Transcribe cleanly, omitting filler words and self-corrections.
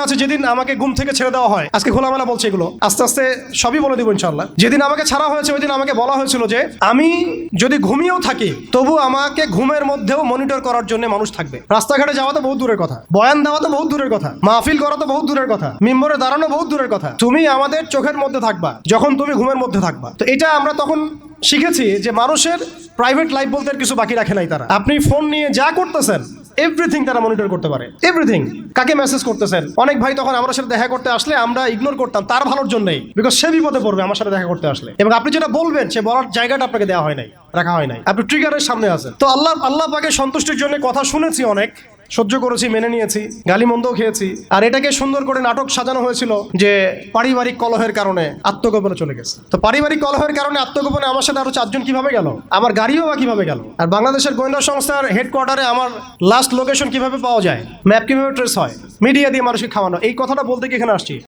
আছে যেদিন আমাকে ঘুম থেকে ছেড়ে দেওয়া হয়, আজকে খোলামেলা বলছে এগুলো, আস্তে আস্তে সবই বলে দিব ইনশাআল্লাহ। যেদিন আমাকে ছাড়া হয়েছে ওই দিন আমাকে বলা হয়েছিল যে আমি যদি ঘুমিয়েও থাকি তবু আমাকে ঘুমের মধ্যেও মনিটর করার জন্য মানুষ থাকবে। রাস্তাঘাটে যাওয়া তো বহুত দূরের কথা, বয়ান দেওয়া তো বহুত দূরের কথা, মাহফিল করা তো বহুত দূরের কথা, মিম্বরে দাঁড়ানো বহুত দূরের কথা, তুমি আমাদের চোখের মধ্যে থাকবা যখন তুমি ঘুমের মধ্যে থাকবা। তো এটা আমরা তখন শিখেছি যে মানুষের প্রাইভেট লাইফ বলতে আর কিছু বাকি রাখে নাই তারা। আপনি ফোন নিয়ে যা করতেছেন এভরিথিং তারা মনিটর করতে পারে, এভরিথিং। কাকে মেসেজ করতেছেন, অনেক ভাই তখন আমার সাথে দেখা করতে আসলে আমরা ইগনোর করতাম তার ভালোর জন্যই, বিকজ সে বিপদে পড়বে আমার সাথে দেখা করতে আসলে, এবং আপনি যেটা বলবেন সে বলার জায়গাটা আপনাকে দেওয়া হয় নাই, রাখা হয় নাই, আপনি ট্রিগারের সামনে আছেন। তো আল্লাহ পাকে সন্তুষ্টির জন্য কথা শুনেছি, অনেক সহ্য করেছি, মেনে নিয়েছি, গালিমন্দও খেয়েছি। আর এটাকে সুন্দর করে নাটক সাজানো হয়েছিল যে পারিবারিক কলহের কারণে আত্মগোপনে চলে গেছে। তো পারিবারিক কলহের কারণে আত্মগোপনে আমার সাথে আরো 4 জন কিভাবে গেল, আমার গাড়িও বা কিভাবে গেল, আর বাংলাদেশের গোয়েন্দা সংস্থার হেডকোয়ার্টারে আমার লাস্ট লোকেশন কিভাবে পাওয়া যায়, ম্যাপ কিভাবে ট্রেস হয়, মিডিয়া দিয়ে মানুষকে খাওয়ানো, এই কথাটা বলতে কি এখানে আসছি।